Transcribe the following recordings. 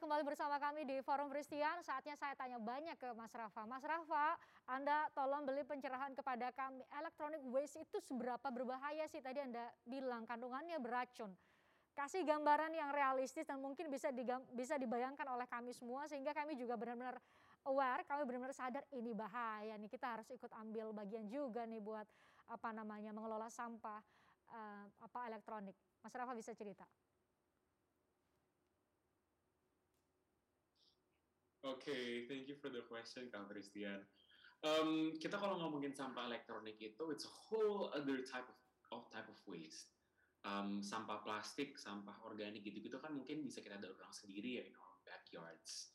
kembali bersama kami di Forum Christian. Saatnya saya tanya banyak ke Mas Rafa. Mas Rafa, Anda tolong beli pencerahan kepada kami. Electronic waste itu seberapa berbahaya sih? Tadi Anda bilang kandungannya beracun. Kasih gambaran yang realistis dan mungkin bisa dibayangkan oleh kami semua sehingga kami juga benar-benar aware, kami benar-benar sadar ini bahaya nih. Kita harus ikut ambil bagian juga nih buat mengelola sampah elektronik. Mas Rafa bisa cerita? Okay, thank you for the question, Kak Christian. Kita kalau ngomongin sampah elektronik itu, it's a whole other type of waste. Sampah plastik, sampah organik gitu-gitu kan mungkin bisa kita daur ulang sendiri ya in our backyards.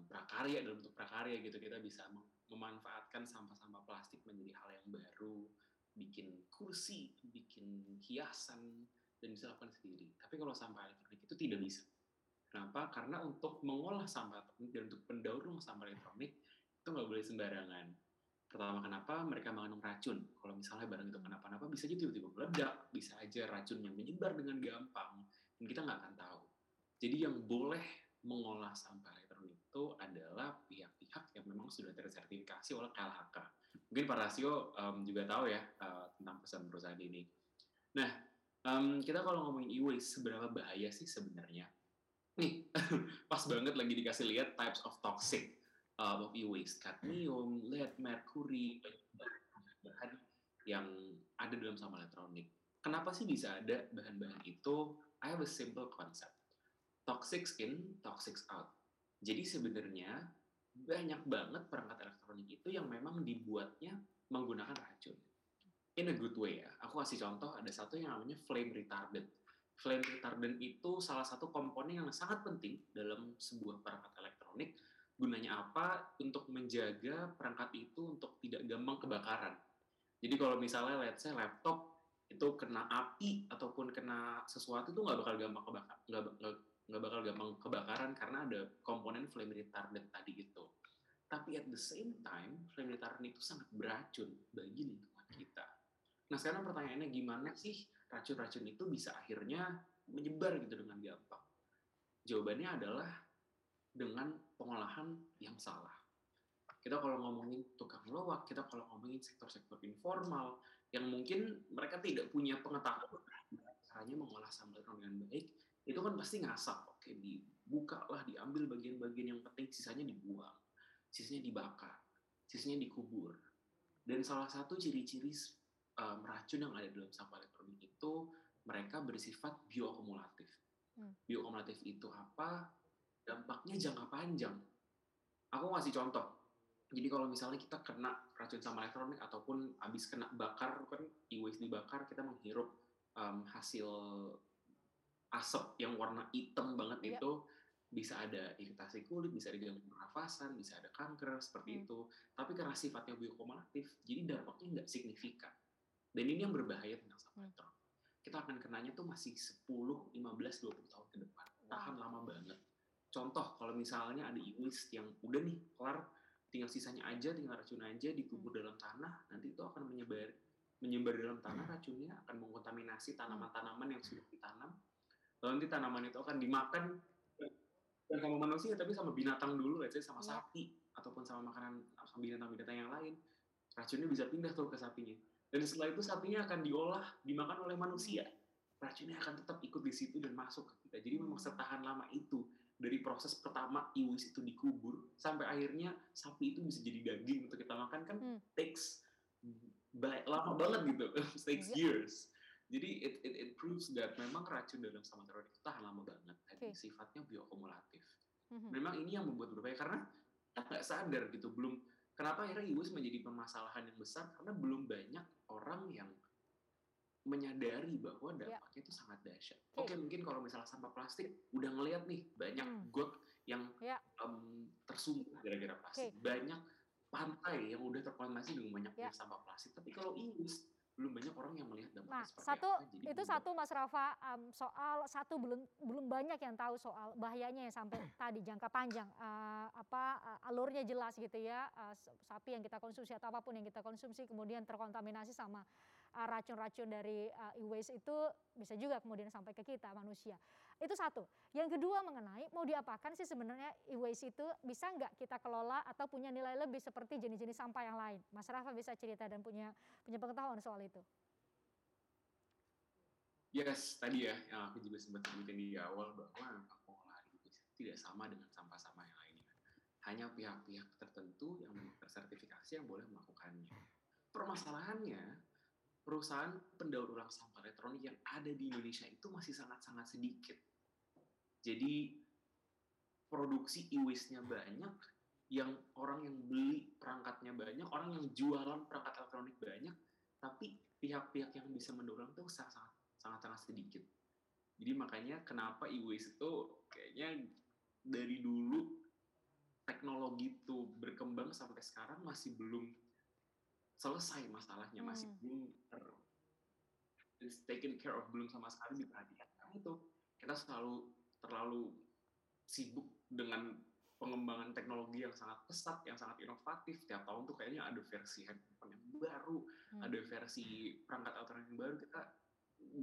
Prakarya dalam bentuk prakarya gitu kita bisa memanfaatkan sampah-sampah plastik menjadi hal yang baru, bikin kursi, bikin hiasan dan bisa lakukan sendiri. Tapi kalau sampah elektronik itu tidak bisa. Kenapa? Karena untuk mengolah sampah elektronik dan untuk mendaur ulang sampah elektronik itu nggak boleh sembarangan. Pertama, kenapa? Mereka mengandung racun. Kalau misalnya barang itu kenapa-napa, bisa aja tiba-tiba meledak, bisa aja racunnya menyebar dengan gampang, dan kita nggak akan tahu. Jadi yang boleh mengolah sampah elektronik itu adalah pihak-pihak yang memang sudah tersertifikasi oleh KLHK. Mungkin Pak Rasio juga tahu ya tentang perusahaan ini. Nah, kita kalau ngomongin e-waste, seberapa bahaya sih sebenarnya? Nih, pas banget lagi dikasih lihat types of toxic of e-waste, cadmium, lead, mercury, bahan yang ada dalam sampah elektronik. Kenapa sih bisa ada bahan-bahan itu? I have a simple concept. Toxic in, toxic out. Jadi sebenarnya banyak banget perangkat elektronik itu yang memang dibuatnya menggunakan racun. In a good way ya. Aku kasih contoh, ada satu yang namanya flame retardant. Flame retardant itu salah satu komponen yang sangat penting dalam sebuah perangkat elektronik. Gunanya apa? Untuk menjaga perangkat itu untuk tidak gampang kebakaran. Jadi kalau misalnya let's say laptop itu kena api ataupun kena sesuatu itu nggak bakal gampang kebakar, nggak bakal gampang kebakaran karena ada komponen flame retardant tadi itu. Tapi at the same time, flame retardant itu sangat beracun bagi lingkungan kita. Nah sekarang pertanyaannya gimana sih racun-racun itu bisa akhirnya menyebar gitu dengan gampang? Jawabannya adalah dengan pengolahan yang salah. Kita kalau ngomongin tukang loak, kita kalau ngomongin sektor-sektor informal yang mungkin mereka tidak punya pengetahuan caranya mengolah sampah dengan baik, itu kan pasti ngasap. Oke, dibuka lah, diambil bagian-bagian yang penting, sisanya dibuang, sisanya dibakar, sisanya dikubur. Dan salah satu ciri-ciri racun yang ada dalam sampah elektronik itu mereka bersifat bioakumulatif. Bioakumulatif itu apa? Dampaknya jangka panjang. Aku ngasih contoh. Jadi kalau misalnya kita kena racun sampah elektronik ataupun habis kena bakar, kan e-waste dibakar, kita menghirup hasil asap yang warna hitam banget itu, bisa ada iritasi kulit, bisa ada gangguan pernafasan, bisa ada kanker, seperti itu. Tapi karena sifatnya bioakumulatif, jadi dampaknya nggak signifikan. Dan ini yang berbahaya tentang sampah elektronik. Kita akan kenanya tuh masih 10, 15, 20 tahun ke depan. Tahan lama banget. Contoh, kalau misalnya ada e-waste yang udah nih, kelar, tinggal sisanya aja, tinggal racun aja, dikubur dalam tanah, nanti itu akan menyebar dalam tanah, racunnya akan mengkontaminasi tanaman-tanaman yang sudah ditanam. Lalu nanti tanaman itu akan dimakan dan sama manusia, tapi sama binatang dulu, let's say sama sapi, ataupun sama makanan, sama binatang-binatang yang lain. Racunnya bisa pindah tuh ke sapinya. Dan setelah itu sapinya akan diolah, dimakan oleh manusia. Racunnya akan tetap ikut di situ dan masuk ke kita. Jadi memang setahan lama itu dari proses pertama e-waste itu dikubur sampai akhirnya sapi itu bisa jadi daging untuk kita makan kan takes lama banget gitu, takes years. Jadi it proves that memang racun dalam sampah elektronik itu tahan lama banget dan sifatnya bioakumulatif. Memang ini yang membuat berbahaya karena kita nggak sadar gitu, kenapa akhirnya e-waste menjadi permasalahan yang besar karena belum banyak orang yang menyadari bahwa dampaknya itu sangat dahsyat. Oke, mungkin kalau misalnya sampah plastik udah ngelihat nih banyak got yang tersumbat gara-gara plastik, banyak pantai yang udah terkontaminasi dengan banyaknya sampah plastik. Tapi kalau e-waste belum banyak orang yang melihat dampaknya seperti apa. Jadi itu satu Mas Rafa, soal satu belum banyak yang tahu soal bahayanya yang sampai tadi jangka panjang, alurnya jelas gitu ya, sapi yang kita konsumsi atau apapun yang kita konsumsi kemudian terkontaminasi sama racun-racun dari e-waste itu bisa juga kemudian sampai ke kita manusia. Itu satu. Yang kedua mengenai mau diapakan sih sebenarnya e-waste itu, bisa nggak kita kelola atau punya nilai lebih seperti jenis-jenis sampah yang lain? Mas Rafa bisa cerita dan punya punya pengetahuan soal itu. Yes, tadi ya yang aku juga sempat sebutin di awal bahwa pengolahan itu tidak sama dengan sampah-sampah yang lainnya. Hanya pihak-pihak tertentu yang tersertifikasi yang boleh melakukannya. Permasalahannya, perusahaan pendaur ulang sampah elektronik yang ada di Indonesia itu masih sangat-sangat sedikit. Jadi produksi e-waste-nya banyak, yang orang yang beli perangkatnya banyak, orang yang jualan perangkat elektronik banyak, tapi pihak-pihak yang bisa mendaur ulang itu sangat-sangat sedikit. Jadi makanya kenapa e-waste itu kayaknya dari dulu teknologi itu berkembang sampai sekarang masih belum selesai masalahnya, masih belum taken care of, belum sama sekali diperhatikan. Karena itu kita terlalu sibuk dengan pengembangan teknologi yang sangat pesat, yang sangat inovatif. Tiap tahun tuh kayaknya ada versi handphone yang baru, ada versi perangkat elektronik yang baru. Kita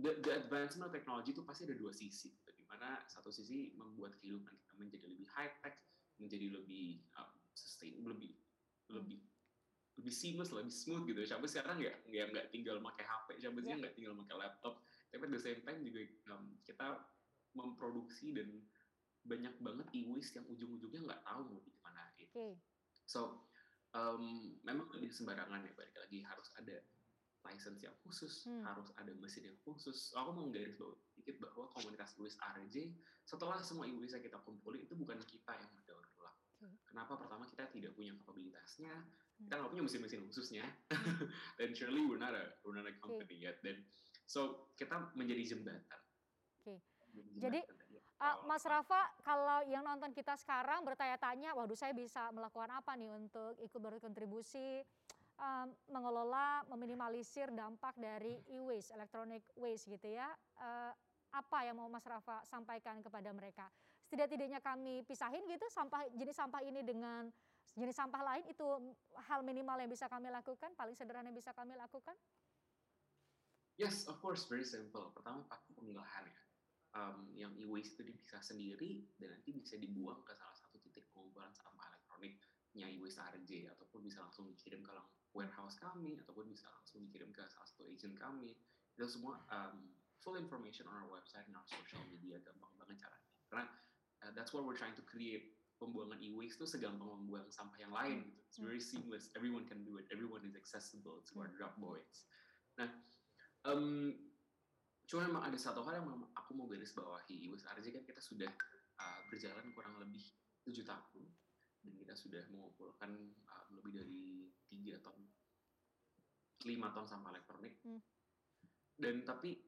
the advancement of technology itu pasti ada dua sisi, di mana satu sisi membuat kehidupan kita menjadi lebih high tech, menjadi lebih sustain, lebih seamless, lebih smooth gitu. Siapa sekarang nggak tinggal pakai HP, siapa sih nggak tinggal pakai laptop. Tapi at the same time juga kita memproduksi dan banyak banget e-waste yang ujung-ujungnya nggak tahu mau dimanain. So memang lebih sembarangan ya, balik lagi harus ada license yang khusus, harus ada mesin yang khusus. Aku mau garis bawah sedikit bahwa komunitas e-waste RJ, setelah semua e-waste yang kita kumpulin itu bukan kita yang mendaur ulang. Kenapa? Pertama, kita tidak punya kapabilitasnya, kita nggak punya mesin-mesin khususnya, dan surely we're not a company yet. Dan so kita menjadi jembatan. Jadi Mas Rafa, kalau yang nonton kita sekarang bertanya-tanya, waduh saya bisa melakukan apa nih untuk ikut berkontribusi mengelola, meminimalisir dampak dari e-waste, electronic waste gitu ya. Apa yang mau Mas Rafa sampaikan kepada mereka? Setidak-tidaknya kami pisahin gitu jenis sampah ini dengan jenis sampah lain, itu hal minimal yang bisa kami lakukan, paling sederhana yang bisa kami lakukan? Yes, of course, very simple. Pertama pasti pemilahan ya. Yang e-waste itu dipisah sendiri dan nanti bisa dibuang ke salah satu titik pengumpulan sampah elektroniknya e-waste RJ, ataupun bisa langsung dikirim ke warehouse kami, ataupun bisa langsung dikirim ke salah satu agent kami. Itu semua full information on our website and our social media, gampang banget caranya. Karena that's what we're trying to create. Pembuangan e-waste itu segampang membuang sampah yang lain gitu. It's very seamless, everyone can do it, everyone is accessible to our drop boys. Nah, cuma memang ada satu hal yang aku mau garis bawahi. e-waste RJ kan kita sudah berjalan kurang lebih 7 tahun dan kita sudah mengumpulkan lebih dari 3 ton 5 ton sampah elektronik. Dan tapi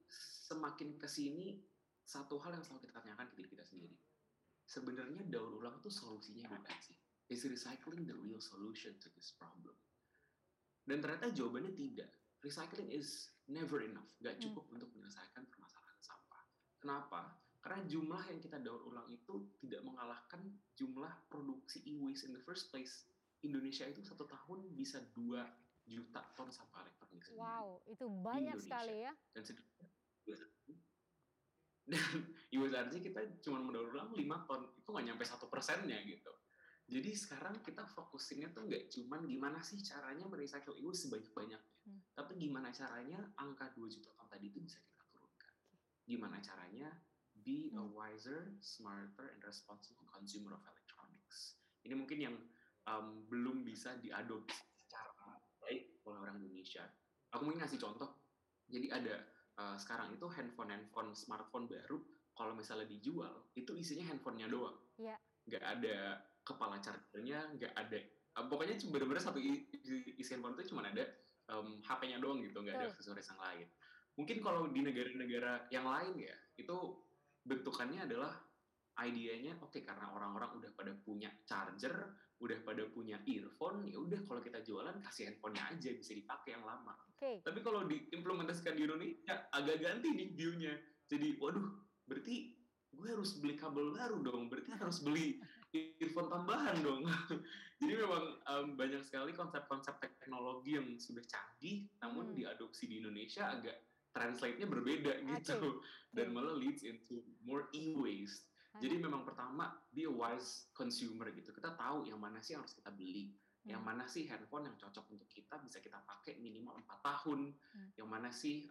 semakin kesini, satu hal yang selalu kita tanyakan ke diri kita sendiri, sebenarnya daur ulang itu solusinya bukan sih? Is recycling the real solution to this problem? Dan ternyata jawabannya tidak. Recycling is never enough, gak cukup untuk menyelesaikan permasalahan sampah. Kenapa? Karena jumlah yang kita daur ulang itu tidak mengalahkan jumlah produksi e-waste in the first place. Indonesia itu 1 tahun bisa 2 juta ton sampah elektronik sendiri. Wow, itu banyak sekali ya. Dan e-waste RJ kita cuma mendaur ulang 5 ton, itu nggak nyampe 1%-nya gitu. Jadi sekarang kita fokusinnya tuh nggak cuma gimana sih caranya merecycle e-waste sebanyak-banyaknya, tapi gimana caranya angka 2 juta ton tadi itu bisa kita turunkan. Gimana caranya be a wiser, smarter, and responsible consumer of electronics. Ini mungkin yang belum bisa diadopsi secara baik oleh orang Indonesia. Aku mungkin ngasih contoh. Jadi ada sekarang itu handphone smartphone baru, kalau misalnya dijual, itu isinya handphonenya doang. Nggak ada kepala chargernya, nggak ada. Pokoknya benar-benar satu isi handphone itu cuma ada HP-nya doang gitu, nggak ada aksesoris yang lain. Mungkin kalau di negara-negara yang lain ya, itu bentukannya adalah idenya oke, karena orang-orang udah pada punya charger, udah pada punya earphone, ya udah kalau kita jualan kasih handphonenya aja, bisa dipakai yang lama. Tapi kalau diimplementasikan di Indonesia agak ganti nih view-nya. Jadi waduh, berarti gue harus beli kabel baru dong, berarti harus beli earphone tambahan dong. Jadi memang banyak sekali konsep-konsep teknologi yang sudah canggih, namun diadopsi di Indonesia agak translate-nya berbeda Oke, gitu, dan oke. malah leads into more e-waste. Jadi Aha, memang pertama, be a wise consumer gitu. Kita tahu yang mana sih yang harus kita beli, yang hmm, mana sih handphone yang cocok untuk kita, bisa kita pakai minimal 4 tahun, hmm. yang mana sih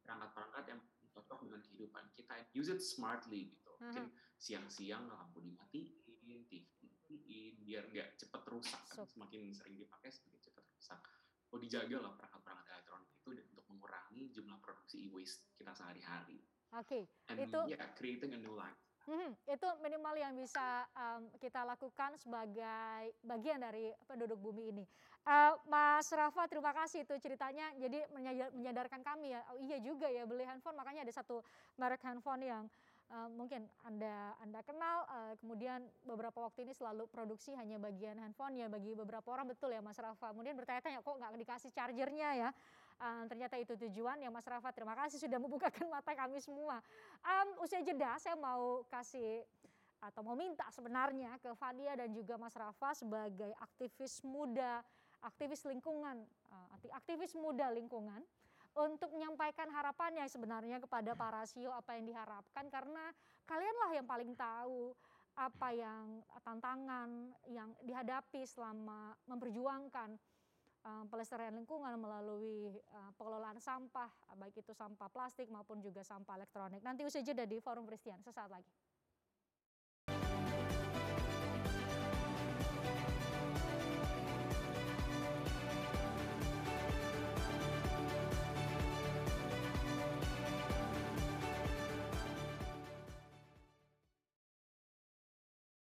perangkat-perangkat yang cocok dengan kehidupan kita, and use it smartly gitu. Aha. Mungkin siang-siang lampu dimatiin, TV dimatiin, biar nggak cepat rusak kan. So, Semakin sering dipakai semakin cepat rusak. Oh, dijaga lah perangkat-perangkat elektronik itu untuk mengurangi jumlah produksi e-waste kita sehari-hari. oke, itu And yeah, creating a new life. itu minimal yang bisa kita lakukan sebagai bagian dari penduduk bumi ini. Mas Rafa, terima kasih itu ceritanya. Jadi menyadarkan kami ya, oh iya juga ya beli handphone. Makanya ada satu merek handphone yang mungkin anda kenal. Kemudian beberapa waktu ini selalu produksi hanya bagian handphone ya bagi beberapa orang, betul ya Mas Rafa. Kemudian bertanya-tanya kok nggak dikasih chargernya ya. Ternyata itu tujuan ya Mas Rafa. Terima kasih sudah membukakan mata kami semua. Usai jeda saya mau kasih atau mau minta sebenarnya ke Fania dan juga Mas Rafa sebagai aktivis muda, aktivis lingkungan, aktivis muda lingkungan untuk menyampaikan harapannya sebenarnya kepada para CEO apa yang diharapkan karena kalianlah yang paling tahu apa yang tantangan yang dihadapi selama memperjuangkan pelestarian lingkungan melalui pengelolaan sampah, baik itu sampah plastik maupun juga sampah elektronik. Nanti usai jeda di Forum Christian, sesaat lagi.